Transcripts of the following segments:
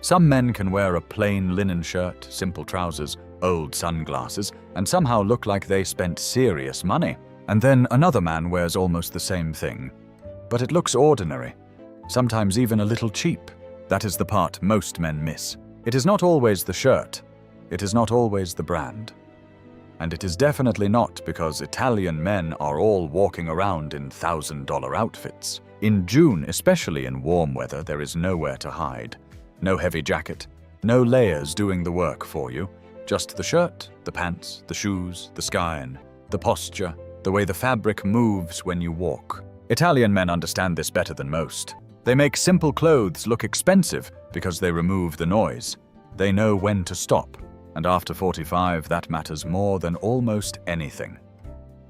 Some men can wear a plain linen shirt, simple trousers, old sunglasses, and somehow look like they spent serious money. And then another man wears almost the same thing, but it looks ordinary, sometimes even a little cheap. That is the part most men miss. It is not always the shirt. It is not always the brand. And it is definitely not because Italian men are all walking around in $1,000 outfits. In June, especially in warm weather, there is nowhere to hide. No heavy jacket, no layers doing the work for you. Just the shirt, the pants, the shoes, the skin, the posture, the way the fabric moves when you walk. Italian men understand this better than most. They make simple clothes look expensive because they remove the noise. They know when to stop. And after 45, that matters more than almost anything.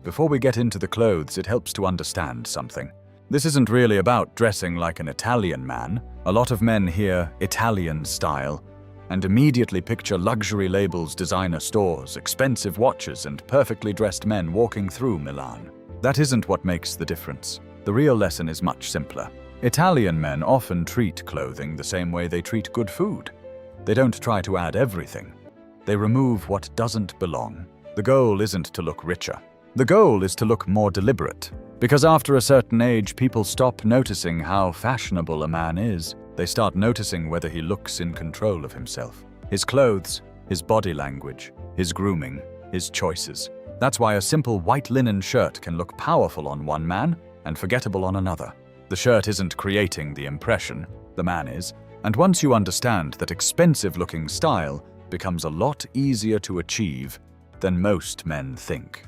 Before we get into the clothes, it helps to understand something. This isn't really about dressing like an Italian man. A lot of men hear Italian style and immediately picture luxury labels, designer stores, expensive watches, and perfectly dressed men walking through Milan. That isn't what makes the difference. The real lesson is much simpler. Italian men often treat clothing the same way they treat good food. They don't try to add everything. They remove what doesn't belong. The goal isn't to look richer. The goal is to look more deliberate. Because after a certain age, people stop noticing how fashionable a man is. They start noticing whether he looks in control of himself. His clothes, his body language, his grooming, his choices. That's why a simple white linen shirt can look powerful on one man and forgettable on another. The shirt isn't creating the impression, the man is. And once you understand that expensive-looking style becomes a lot easier to achieve than most men think.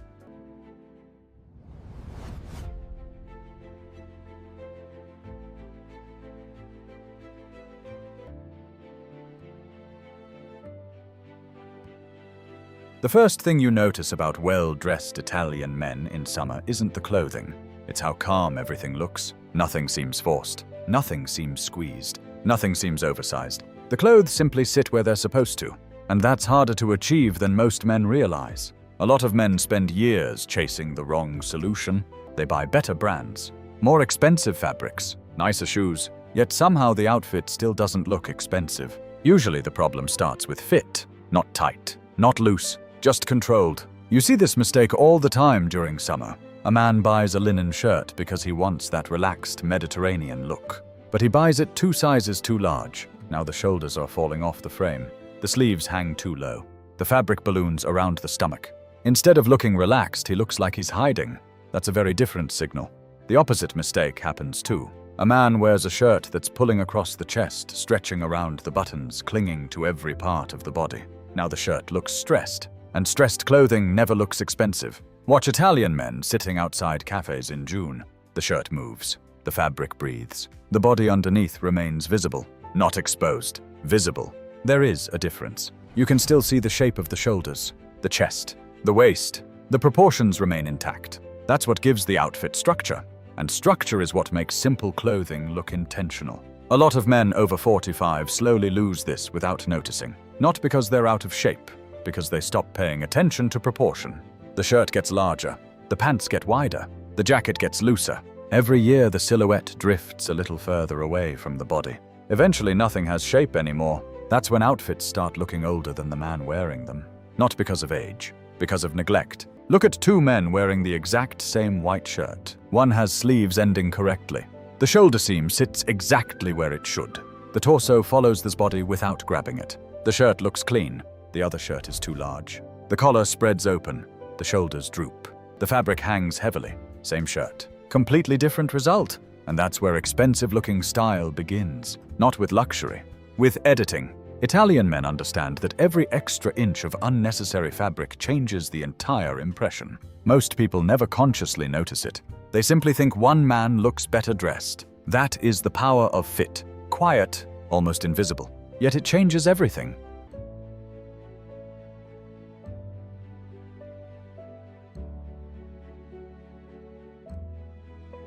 The first thing you notice about well-dressed Italian men in summer isn't the clothing. It's how calm everything looks. Nothing seems forced. Nothing seems squeezed. Nothing seems oversized. The clothes simply sit where they're supposed to. And that's harder to achieve than most men realize. A lot of men spend years chasing the wrong solution. They buy better brands, more expensive fabrics, nicer shoes, yet somehow the outfit still doesn't look expensive. Usually the problem starts with fit, not tight, not loose, just controlled. You see this mistake all the time during summer. A man buys a linen shirt because he wants that relaxed Mediterranean look. But he buys it 2 sizes too large. Now the shoulders are falling off the frame. The sleeves hang too low. The fabric balloons around the stomach. Instead of looking relaxed, he looks like he's hiding. That's a very different signal. The opposite mistake happens too. A man wears a shirt that's pulling across the chest, stretching around the buttons, clinging to every part of the body. Now the shirt looks stressed. And stressed clothing never looks expensive. Watch Italian men sitting outside cafes in June. The shirt moves. The fabric breathes. The body underneath remains visible, not exposed. Visible. There is a difference. You can still see the shape of the shoulders, the chest, the waist. The proportions remain intact. That's what gives the outfit structure. And structure is what makes simple clothing look intentional. A lot of men over 45 slowly lose this without noticing. Not because they're out of shape, because they stop paying attention to proportion. The shirt gets larger, the pants get wider, the jacket gets looser. Every year the silhouette drifts a little further away from the body. Eventually nothing has shape anymore. That's when outfits start looking older than the man wearing them. Not because of age, because of neglect. Look at 2 men wearing the exact same white shirt. One has sleeves ending correctly. The shoulder seam sits exactly where it should. The torso follows this body without grabbing it. The shirt looks clean. The other shirt is too large. The collar spreads open. The shoulders droop. The fabric hangs heavily. Same shirt. Completely different result. And that's where expensive-looking style begins. Not with luxury. With editing. Italian men understand that every extra inch of unnecessary fabric changes the entire impression. Most people never consciously notice it. They simply think one man looks better dressed. That is the power of fit. Quiet, almost invisible. Yet it changes everything.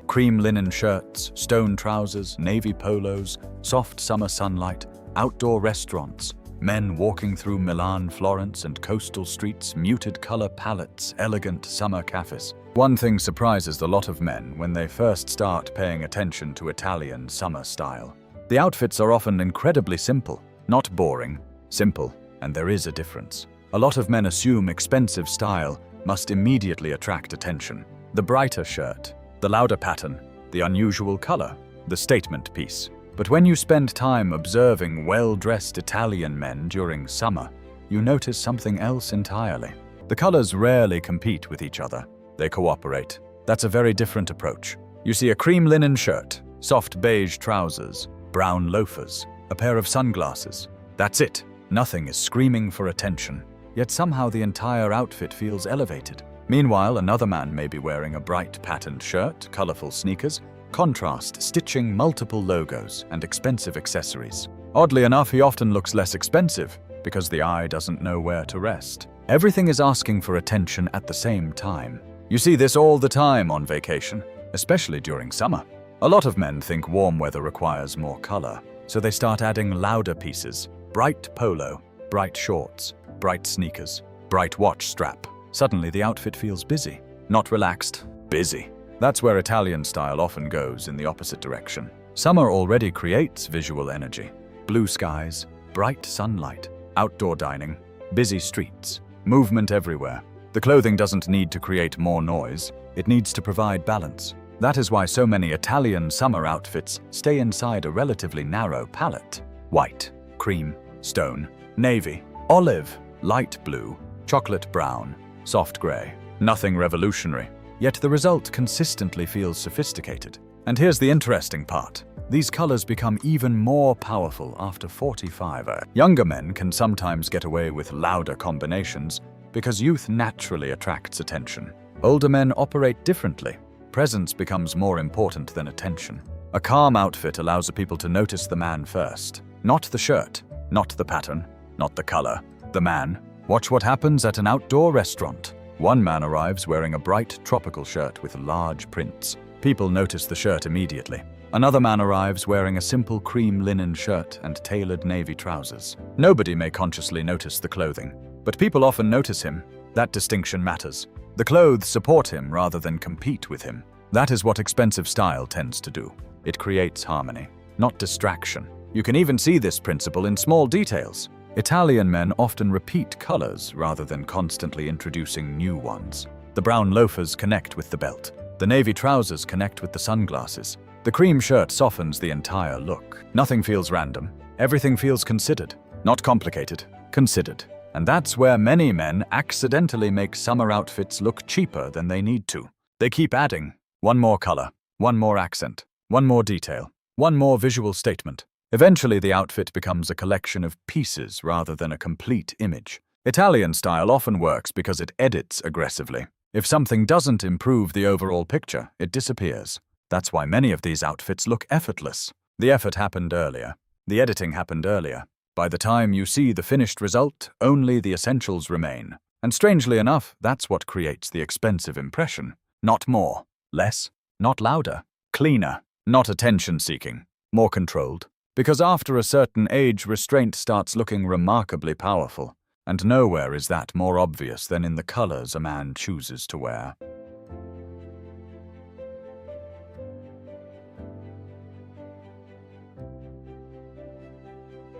Cream linen shirts, stone trousers, navy polos, soft summer sunlight, outdoor restaurants, men walking through Milan, Florence, and coastal streets, muted color palettes, elegant summer cafes. One thing surprises a lot of men when they first start paying attention to Italian summer style. The outfits are often incredibly simple. Not boring, simple, and there is a difference. A lot of men assume expensive style must immediately attract attention. The brighter shirt, the louder pattern, the unusual color, the statement piece. But when you spend time observing well-dressed Italian men during summer, you notice something else entirely. The colors rarely compete with each other. They cooperate. That's a very different approach. You see a cream linen shirt, soft beige trousers, brown loafers, a pair of sunglasses. That's it. Nothing is screaming for attention. Yet somehow the entire outfit feels elevated. Meanwhile, another man may be wearing a bright patterned shirt, colorful sneakers, contrast stitching, multiple logos, and expensive accessories. Oddly enough, he often looks less expensive because the eye doesn't know where to rest. Everything is asking for attention at the same time. You see this all the time on vacation, especially during summer. A lot of men think warm weather requires more color, so they start adding louder pieces, bright polo, bright shorts, bright sneakers, bright watch strap. Suddenly the outfit feels busy, not relaxed, busy. That's where Italian style often goes in the opposite direction. Summer already creates visual energy. Blue skies, bright sunlight, outdoor dining, busy streets, movement everywhere. The clothing doesn't need to create more noise, it needs to provide balance. That is why so many Italian summer outfits stay inside a relatively narrow palette. White, cream, stone, navy, olive, light blue, chocolate brown, soft gray. Nothing revolutionary, yet the result consistently feels sophisticated. And here's the interesting part. These colors become even more powerful after 45. Younger men can sometimes get away with louder combinations because youth naturally attracts attention. Older men operate differently. Presence becomes more important than attention. A calm outfit allows people to notice the man first. Not the shirt, not the pattern, not the color. The man. Watch what happens at an outdoor restaurant. One man arrives wearing a bright tropical shirt with large prints. People notice the shirt immediately. Another man arrives wearing a simple cream linen shirt and tailored navy trousers. Nobody may consciously notice the clothing, but people often notice him. That distinction matters. The clothes support him rather than compete with him. That is what expensive style tends to do. It creates harmony, not distraction. You can even see this principle in small details. Italian men often repeat colors rather than constantly introducing new ones. The brown loafers connect with the belt. The navy trousers connect with the sunglasses. The cream shirt softens the entire look. Nothing feels random. Everything feels considered. Not complicated, considered. And that's where many men accidentally make summer outfits look cheaper than they need to. They keep adding one more color, one more accent, one more detail, one more visual statement. Eventually, the outfit becomes a collection of pieces rather than a complete image. Italian style often works because it edits aggressively. If something doesn't improve the overall picture, it disappears. That's why many of these outfits look effortless. The effort happened earlier. The editing happened earlier. By the time you see the finished result, only the essentials remain. And strangely enough, that's what creates the expensive impression. Not more, less, not louder, cleaner, not attention-seeking, more controlled. Because after a certain age, restraint starts looking remarkably powerful. And nowhere is that more obvious than in the colors a man chooses to wear.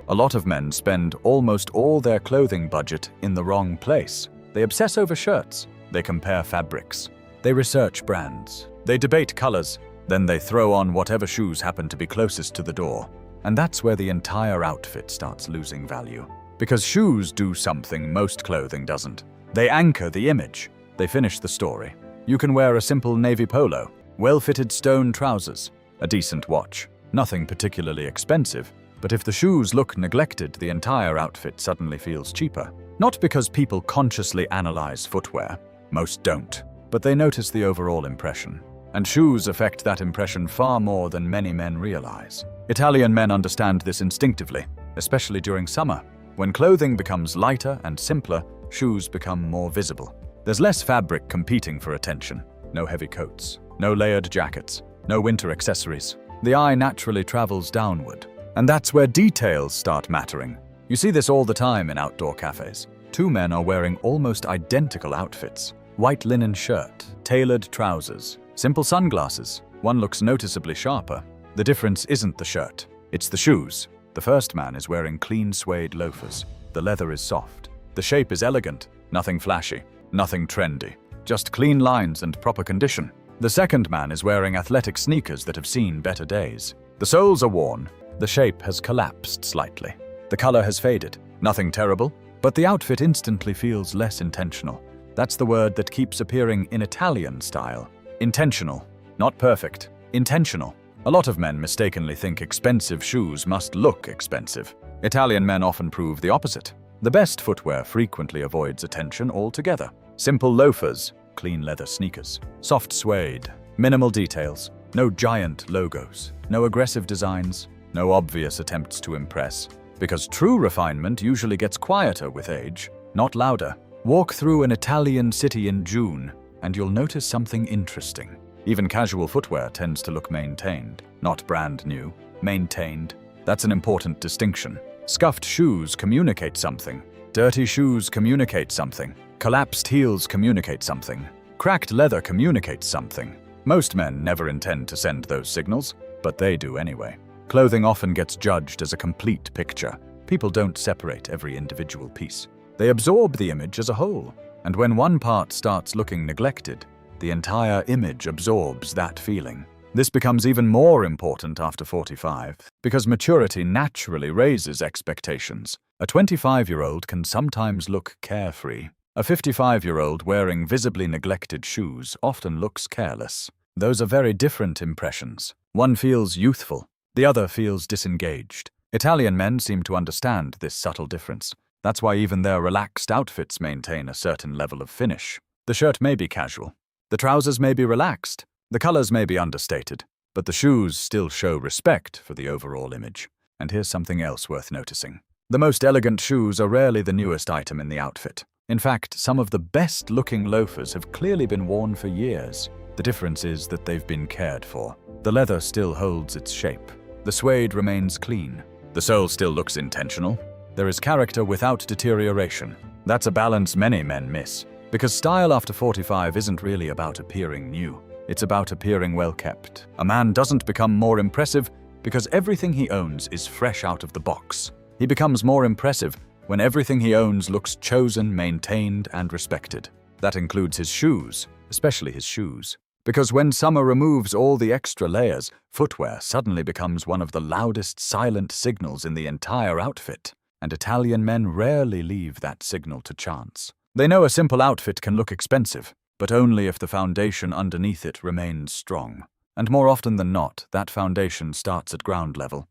A lot of men spend almost all their clothing budget in the wrong place. They obsess over shirts. They compare fabrics. They research brands. They debate colors. Then they throw on whatever shoes happen to be closest to the door. And that's where the entire outfit starts losing value. Because shoes do something most clothing doesn't. They anchor the image. They finish the story. You can wear a simple navy polo, well-fitted stone trousers, a decent watch. Nothing particularly expensive. But if the shoes look neglected, the entire outfit suddenly feels cheaper. Not because people consciously analyze footwear. Most don't. But they notice the overall impression. And shoes affect that impression far more than many men realize. Italian men understand this instinctively, especially during summer. When clothing becomes lighter and simpler, shoes become more visible. There's less fabric competing for attention. No heavy coats, no layered jackets, no winter accessories. The eye naturally travels downward. And that's where details start mattering. You see this all the time in outdoor cafes. Two men are wearing almost identical outfits. White linen shirt, tailored trousers, simple sunglasses. One looks noticeably sharper. The difference isn't the shirt, it's the shoes. The first man is wearing clean suede loafers. The leather is soft. The shape is elegant. Nothing flashy. Nothing trendy. Just clean lines and proper condition. The second man is wearing athletic sneakers that have seen better days. The soles are worn. The shape has collapsed slightly. The color has faded. Nothing terrible, but the outfit instantly feels less intentional. That's the word that keeps appearing in Italian style. Intentional. Not perfect. Intentional. A lot of men mistakenly think expensive shoes must look expensive. Italian men often prove the opposite. The best footwear frequently avoids attention altogether. Simple loafers, clean leather sneakers, soft suede, minimal details, no giant logos, no aggressive designs, no obvious attempts to impress. Because true refinement usually gets quieter with age, not louder. Walk through an Italian city in June, and you'll notice something interesting. Even casual footwear tends to look maintained, not brand new. Maintained. That's an important distinction. Scuffed shoes communicate something. Dirty shoes communicate something. Collapsed heels communicate something. Cracked leather communicates something. Most men never intend to send those signals, but they do anyway. Clothing often gets judged as a complete picture. People don't separate every individual piece. They absorb the image as a whole, and when one part starts looking neglected, the entire image absorbs that feeling. This becomes even more important after 45, because maturity naturally raises expectations. A 25-year-old can sometimes look carefree. A 55-year-old wearing visibly neglected shoes often looks careless. Those are very different impressions. One feels youthful, the other feels disengaged. Italian men seem to understand this subtle difference. That's why even their relaxed outfits maintain a certain level of finish. The shirt may be casual. The trousers may be relaxed, the colors may be understated, but the shoes still show respect for the overall image. And here's something else worth noticing. The most elegant shoes are rarely the newest item in the outfit. In fact, some of the best-looking loafers have clearly been worn for years. The difference is that they've been cared for. The leather still holds its shape. The suede remains clean. The sole still looks intentional. There is character without deterioration. That's a balance many men miss. Because style after 45 isn't really about appearing new. It's about appearing well-kept. A man doesn't become more impressive because everything he owns is fresh out of the box. He becomes more impressive when everything he owns looks chosen, maintained, and respected. That includes his shoes, especially his shoes. Because when summer removes all the extra layers, footwear suddenly becomes one of the loudest silent signals in the entire outfit. And Italian men rarely leave that signal to chance. They know a simple outfit can look expensive, but only if the foundation underneath it remains strong. And more often than not, that foundation starts at ground level.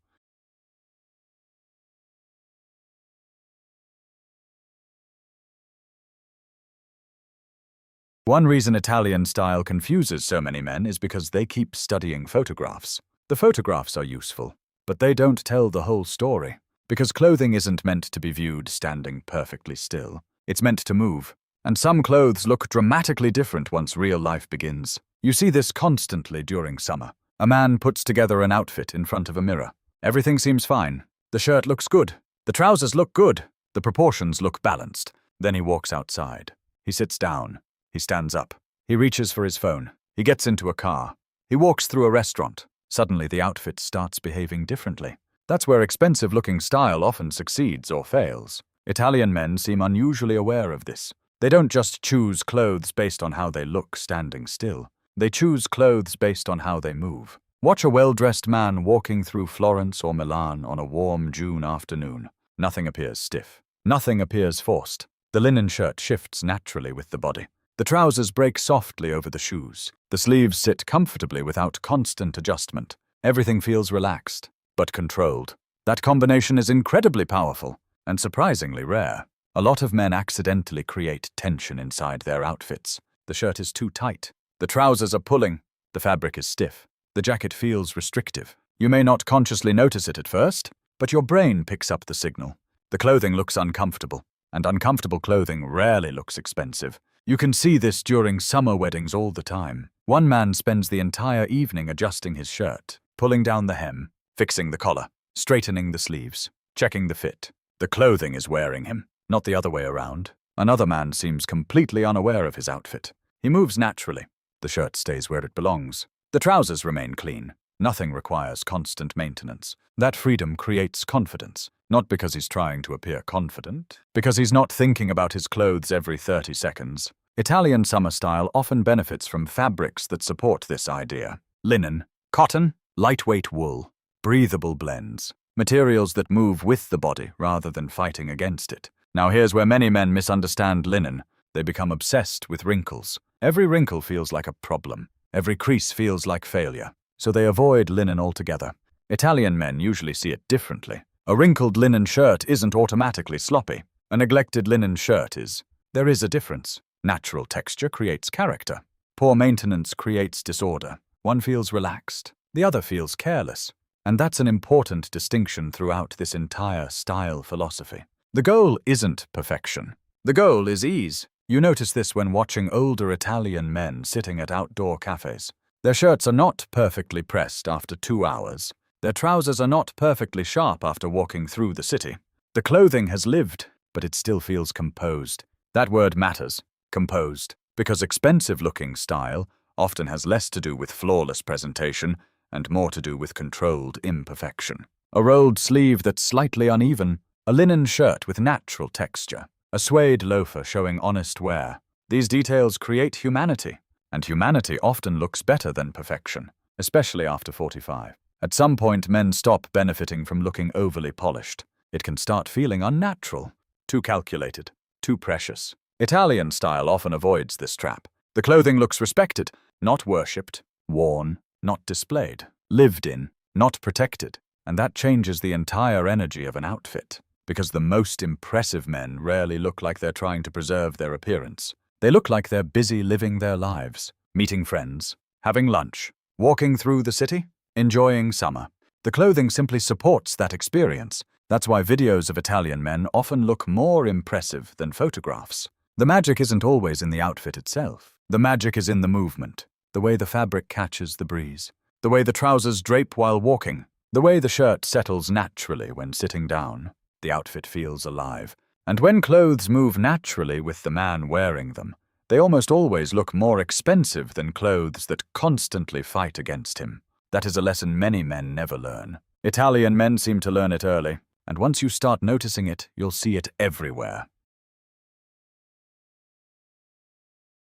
One reason Italian style confuses so many men is because they keep studying photographs. The photographs are useful, but they don't tell the whole story. Because clothing isn't meant to be viewed standing perfectly still. It's meant to move. And some clothes look dramatically different once real life begins. You see this constantly during summer. A man puts together an outfit in front of a mirror. Everything seems fine. The shirt looks good. The trousers look good. The proportions look balanced. Then he walks outside. He sits down. He stands up. He reaches for his phone. He gets into a car. He walks through a restaurant. Suddenly the outfit starts behaving differently. That's where expensive-looking style often succeeds or fails. Italian men seem unusually aware of this. They don't just choose clothes based on how they look standing still. They choose clothes based on how they move. Watch a well-dressed man walking through Florence or Milan on a warm June afternoon. Nothing appears stiff. Nothing appears forced. The linen shirt shifts naturally with the body. The trousers break softly over the shoes. The sleeves sit comfortably without constant adjustment. Everything feels relaxed, but controlled. That combination is incredibly powerful and surprisingly rare. A lot of men accidentally create tension inside their outfits. The shirt is too tight. The trousers are pulling. The fabric is stiff. The jacket feels restrictive. You may not consciously notice it at first, but your brain picks up the signal. The clothing looks uncomfortable, and uncomfortable clothing rarely looks expensive. You can see this during summer weddings all the time. One man spends the entire evening adjusting his shirt, pulling down the hem, fixing the collar, straightening the sleeves, checking the fit. The clothing is wearing him, not the other way around. Another man seems completely unaware of his outfit. He moves naturally. The shirt stays where it belongs. The trousers remain clean. Nothing requires constant maintenance. That freedom creates confidence, not because he's trying to appear confident, because he's not thinking about his clothes every 30 seconds. Italian summer style often benefits from fabrics that support this idea. Linen, cotton, lightweight wool, breathable blends, materials that move with the body rather than fighting against it. Now here's where many men misunderstand linen. They become obsessed with wrinkles. Every wrinkle feels like a problem. Every crease feels like failure. So they avoid linen altogether. Italian men usually see it differently. A wrinkled linen shirt isn't automatically sloppy. A neglected linen shirt is. There is a difference. Natural texture creates character. Poor maintenance creates disorder. One feels relaxed. The other feels careless. And that's an important distinction throughout this entire style philosophy. The goal isn't perfection. The goal is ease. You notice this when watching older Italian men sitting at outdoor cafes. Their shirts are not perfectly pressed after 2 hours. Their trousers are not perfectly sharp after walking through the city. The clothing has lived, but it still feels composed. That word matters, composed, because expensive-looking style often has less to do with flawless presentation and more to do with controlled imperfection. A rolled sleeve that's slightly uneven, a linen shirt with natural texture, a suede loafer showing honest wear. These details create humanity, and humanity often looks better than perfection, especially after 45. At some point, men stop benefiting from looking overly polished. It can start feeling unnatural, too calculated, too precious. Italian style often avoids this trap. The clothing looks respected, not worshipped, worn, not displayed, lived in, not protected, and that changes the entire energy of an outfit. Because the most impressive men rarely look like they're trying to preserve their appearance. They look like they're busy living their lives, meeting friends, having lunch, walking through the city, enjoying summer. The clothing simply supports that experience. That's why videos of Italian men often look more impressive than photographs. The magic isn't always in the outfit itself. The magic is in the movement, the way the fabric catches the breeze, the way the trousers drape while walking, the way the shirt settles naturally when sitting down. The outfit feels alive. And when clothes move naturally with the man wearing them, they almost always look more expensive than clothes that constantly fight against him. That is a lesson many men never learn. Italian men seem to learn it early, and once you start noticing it, you'll see it everywhere.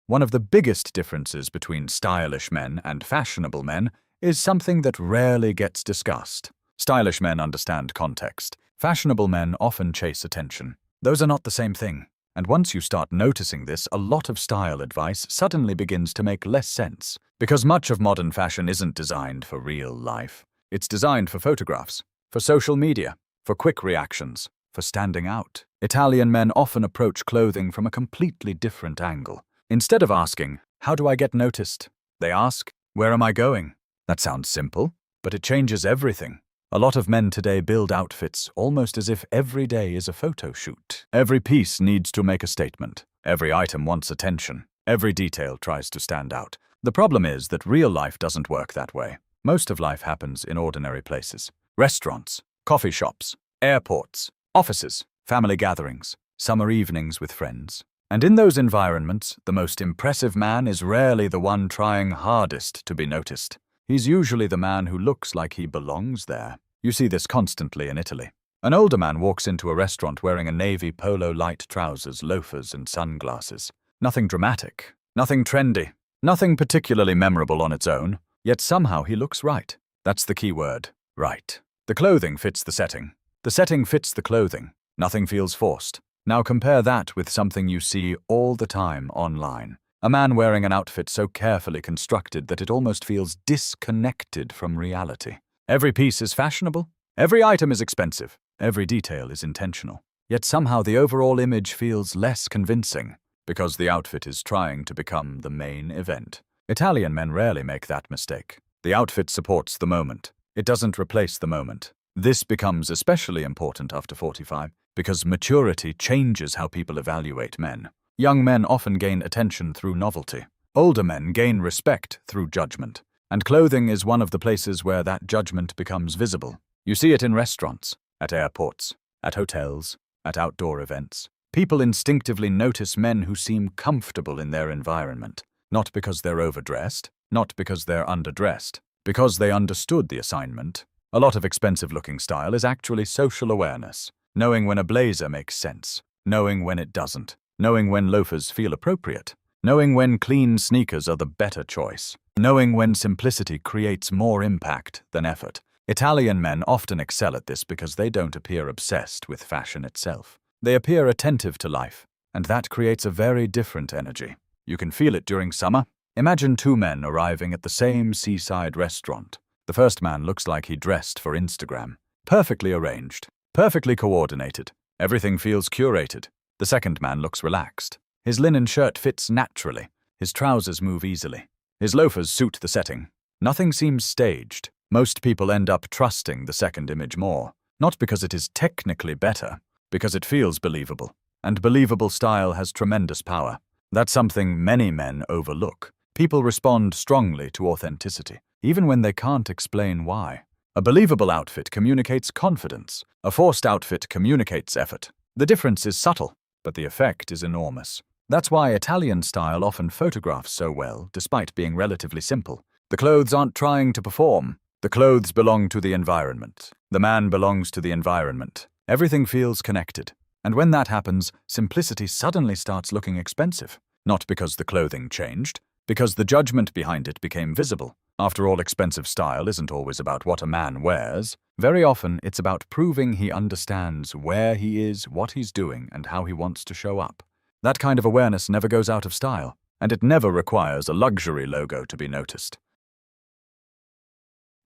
One of the biggest differences between stylish men and fashionable men is something that rarely gets discussed. Stylish men understand context. Fashionable men often chase attention. Those are not the same thing. And once you start noticing this, a lot of style advice suddenly begins to make less sense. Because much of modern fashion isn't designed for real life. It's designed for photographs, for social media, for quick reactions, for standing out. Italian men often approach clothing from a completely different angle. Instead of asking, "How do I get noticed?" they ask, "Where am I going?" That sounds simple, but it changes everything. A lot of men today build outfits almost as if every day is a photo shoot. Every piece needs to make a statement. Every item wants attention. Every detail tries to stand out. The problem is that real life doesn't work that way. Most of life happens in ordinary places. Restaurants, coffee shops, airports, offices, family gatherings, summer evenings with friends. And in those environments, the most impressive man is rarely the one trying hardest to be noticed. He's usually the man who looks like he belongs there. You see this constantly in Italy. An older man walks into a restaurant wearing a navy polo light trousers, loafers, and sunglasses. Nothing dramatic, nothing trendy, nothing particularly memorable on its own, yet somehow he looks right. That's the key word, right. The clothing fits the setting. The setting fits the clothing. Nothing feels forced. Now compare that with something you see all the time online. A man wearing an outfit so carefully constructed that it almost feels disconnected from reality. Every piece is fashionable. Every item is expensive. Every detail is intentional. Yet somehow the overall image feels less convincing because the outfit is trying to become the main event. Italian men rarely make that mistake. The outfit supports the moment. It doesn't replace the moment. This becomes especially important after 45 because maturity changes how people evaluate men. Young men often gain attention through novelty. Older men gain respect through judgment. And clothing is one of the places where that judgment becomes visible. You see it in restaurants, at airports, at hotels, at outdoor events. People instinctively notice men who seem comfortable in their environment, not because they're overdressed, not because they're underdressed, Because they understood the assignment. A lot of expensive-looking style is actually social awareness. Knowing when a blazer makes sense. Knowing when it doesn't. Knowing when loafers feel appropriate. Knowing when clean sneakers are the better choice. Knowing when simplicity creates more impact than effort. Italian men often excel at this because they don't appear obsessed with fashion itself. They appear attentive to life, and that creates a very different energy. You can feel it during summer. Imagine two men arriving at the same seaside restaurant. The first man looks like he dressed for Instagram. Perfectly arranged, perfectly coordinated. Everything feels curated. The second man looks relaxed. His linen shirt fits naturally. His trousers move easily. His loafers suit the setting. Nothing seems staged. Most people end up trusting the second image more, not because it is technically better, because it feels believable. And believable style has tremendous power. That's something many men overlook. People respond strongly to authenticity, even when they can't explain why. A believable outfit communicates confidence. A forced outfit communicates effort. The difference is subtle, but the effect is enormous. That's why Italian style often photographs so well, despite being relatively simple. The clothes aren't trying to perform. The clothes belong to the environment. The man belongs to the environment. Everything feels connected. And when that happens, simplicity suddenly starts looking expensive. Not because the clothing changed, because the judgment behind it became visible. After all, expensive style isn't always about what a man wears. Very often, it's about proving he understands where he is, what he's doing, and how he wants to show up. That kind of awareness never goes out of style, and it never requires a luxury logo to be noticed.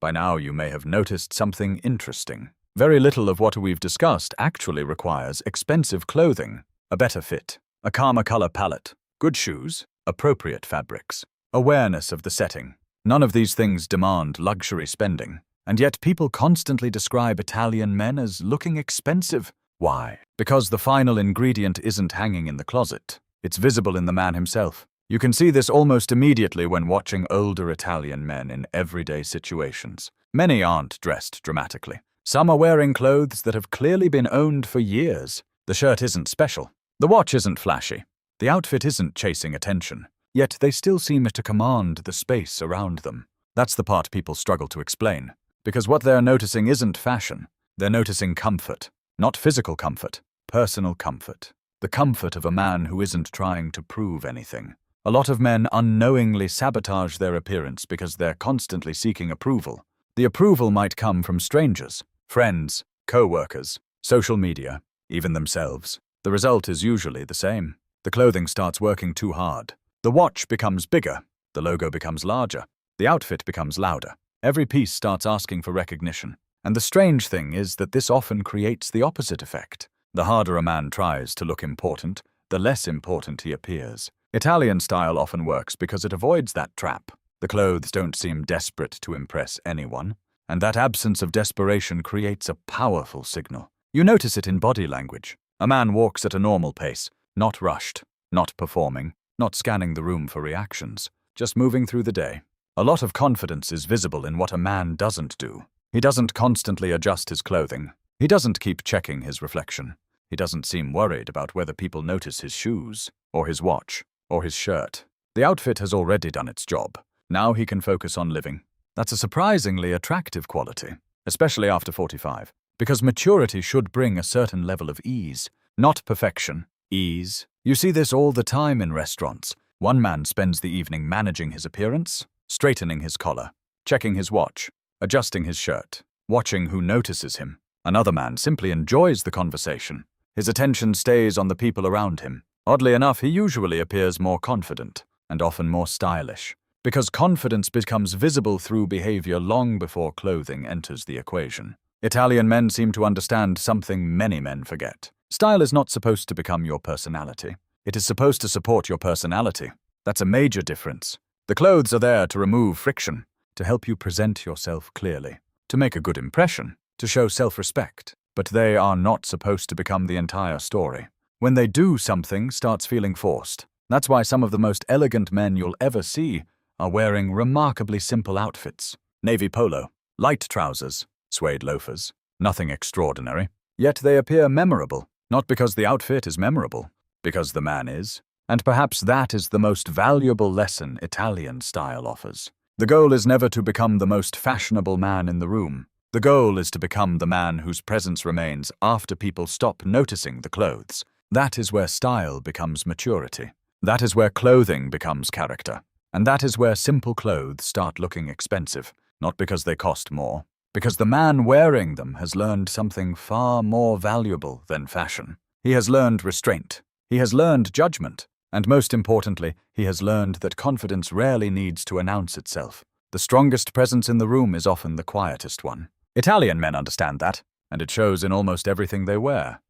By now, you may have noticed something interesting. Very little of what we've discussed actually requires expensive clothing, a better fit, a calmer color palette, good shoes, appropriate fabrics, awareness of the setting. None of these things demand luxury spending, and yet people constantly describe Italian men as looking expensive. Why? Because the final ingredient isn't hanging in the closet. It's visible in the man himself. You can see this almost immediately when watching older Italian men in everyday situations. Many aren't dressed dramatically. Some are wearing clothes that have clearly been owned for years. The shirt isn't special. The watch isn't flashy. The outfit isn't chasing attention. Yet they still seem to command the space around them. That's the part people struggle to explain. Because what they're noticing isn't fashion. They're noticing comfort. Not physical comfort, personal comfort. The comfort of a man who isn't trying to prove anything. A lot of men unknowingly sabotage their appearance because they're constantly seeking approval. The approval might come from strangers, friends, co-workers, social media, even themselves. The result is usually the same. The clothing starts working too hard. The watch becomes bigger. The logo becomes larger. The outfit becomes louder. Every piece starts asking for recognition. And the strange thing is that this often creates the opposite effect. The harder a man tries to look important, the less important he appears. Italian style often works because it avoids that trap. The clothes don't seem desperate to impress anyone, and that absence of desperation creates a powerful signal. You notice it in body language. A man walks at a normal pace, not rushed, not performing, not scanning the room for reactions, just moving through the day. A lot of confidence is visible in what a man doesn't do. He doesn't constantly adjust his clothing. He doesn't keep checking his reflection. He doesn't seem worried about whether people notice his shoes, or his watch, or his shirt. The outfit has already done its job. Now he can focus on living. That's a surprisingly attractive quality, especially after 45, because maturity should bring a certain level of ease, not perfection. Ease. You see this all the time in restaurants. One man spends the evening managing his appearance, straightening his collar, checking his watch, adjusting his shirt, watching who notices him. Another man simply enjoys the conversation. His attention stays on the people around him. Oddly enough, he usually appears more confident and often more stylish, because confidence becomes visible through behavior long before clothing enters the equation. Italian men seem to understand something many men forget. Style is not supposed to become your personality. It is supposed to support your personality. That's a major difference. The clothes are there to remove friction, to help you present yourself clearly, to make a good impression, to show self-respect. But they are not supposed to become the entire story. When they do, something starts feeling forced. That's why some of the most elegant men you'll ever see are wearing remarkably simple outfits. Navy polo, light trousers, suede loafers. Nothing extraordinary. Yet they appear memorable, not because the outfit is memorable, because the man is. And perhaps that is the most valuable lesson Italian style offers. The goal is never to become the most fashionable man in the room. The goal is to become the man whose presence remains after people stop noticing the clothes. That is where style becomes maturity. That is where clothing becomes character. And that is where simple clothes start looking expensive, not because they cost more, because the man wearing them has learned something far more valuable than fashion. He has learned restraint. He has learned judgment. And most importantly, he has learned that confidence rarely needs to announce itself. The strongest presence in the room is often the quietest one. Italian men understand that, and it shows in almost everything they wear.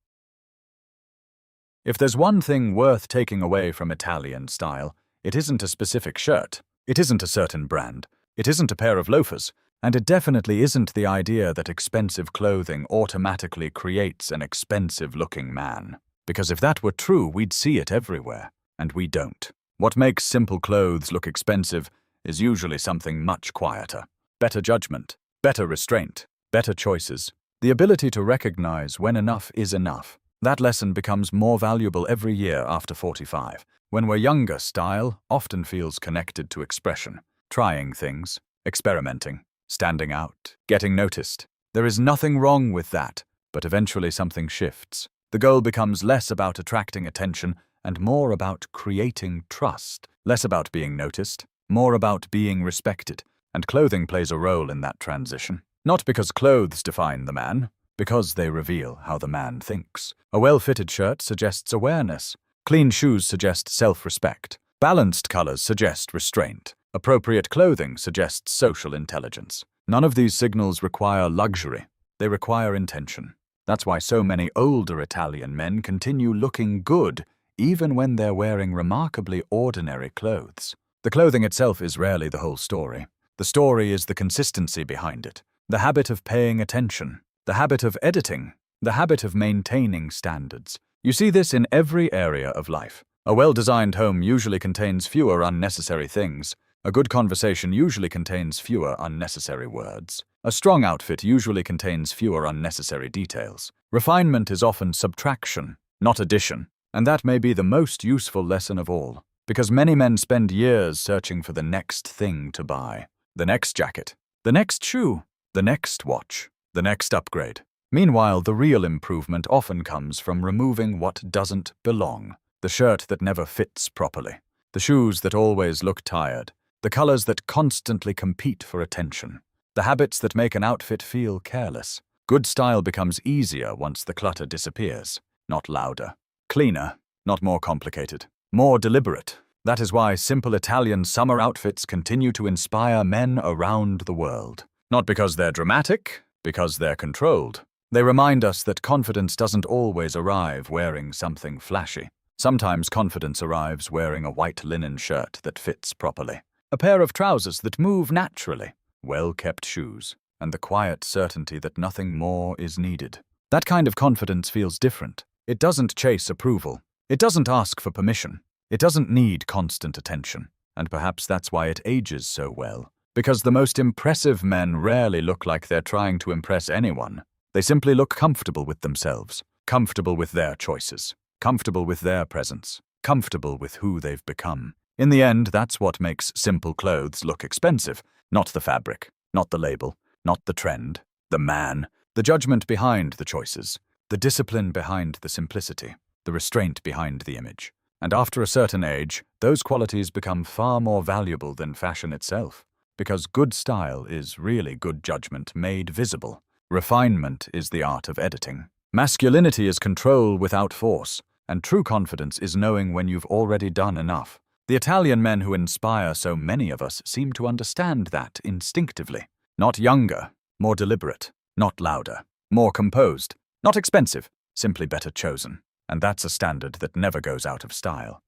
If there's one thing worth taking away from Italian style, it isn't a specific shirt, it isn't a certain brand, it isn't a pair of loafers, and it definitely isn't the idea that expensive clothing automatically creates an expensive-looking man. Because if that were true, we'd see it everywhere, and we don't. What makes simple clothes look expensive is usually something much quieter. Better judgment, better restraint, better choices, the ability to recognize when enough is enough. That lesson becomes more valuable every year after 45. When we're younger, style often feels connected to expression, trying things, experimenting, standing out, getting noticed. There is nothing wrong with that, but eventually something shifts. The goal becomes less about attracting attention and more about creating trust, less about being noticed, more about being respected, and clothing plays a role in that transition. Not because clothes define the man, because they reveal how the man thinks. A well-fitted shirt suggests awareness. Clean shoes suggest self-respect. Balanced colors suggest restraint. Appropriate clothing suggests social intelligence. None of these signals require luxury. They require intention. That's why so many older Italian men continue looking good, even when they're wearing remarkably ordinary clothes. The clothing itself is rarely the whole story. The story is the consistency behind it, the habit of paying attention, the habit of editing, the habit of maintaining standards. You see this in every area of life. A well-designed home usually contains fewer unnecessary things. A good conversation usually contains fewer unnecessary words. A strong outfit usually contains fewer unnecessary details. Refinement is often subtraction, not addition. And that may be the most useful lesson of all, because many men spend years searching for the next thing to buy. The next jacket, the next shoe, the next watch, the next upgrade. Meanwhile, the real improvement often comes from removing what doesn't belong. The shirt that never fits properly, the shoes that always look tired, the colors that constantly compete for attention, the habits that make an outfit feel careless. Good style becomes easier once the clutter disappears, not louder. Cleaner, not more complicated. More deliberate. That is why simple Italian summer outfits continue to inspire men around the world. Not because they're dramatic, because they're controlled. They remind us that confidence doesn't always arrive wearing something flashy. Sometimes confidence arrives wearing a white linen shirt that fits properly, a pair of trousers that move naturally, well-kept shoes, and the quiet certainty that nothing more is needed. That kind of confidence feels different. It doesn't chase approval. It doesn't ask for permission. It doesn't need constant attention. And perhaps that's why it ages so well. Because the most impressive men rarely look like they're trying to impress anyone. They simply look comfortable with themselves, comfortable with their choices, comfortable with their presence, comfortable with who they've become. In the end, that's what makes simple clothes look expensive. Not the fabric, not the label, not the trend, the man, the judgment behind the choices, the discipline behind the simplicity, the restraint behind the image. And after a certain age, those qualities become far more valuable than fashion itself. Because good style is really good judgment made visible. Refinement is the art of editing. Masculinity is control without force, and true confidence is knowing when you've already done enough. The Italian men who inspire so many of us seem to understand that instinctively. Not younger, more deliberate, not louder, more composed, not expensive, simply better chosen. And that's a standard that never goes out of style.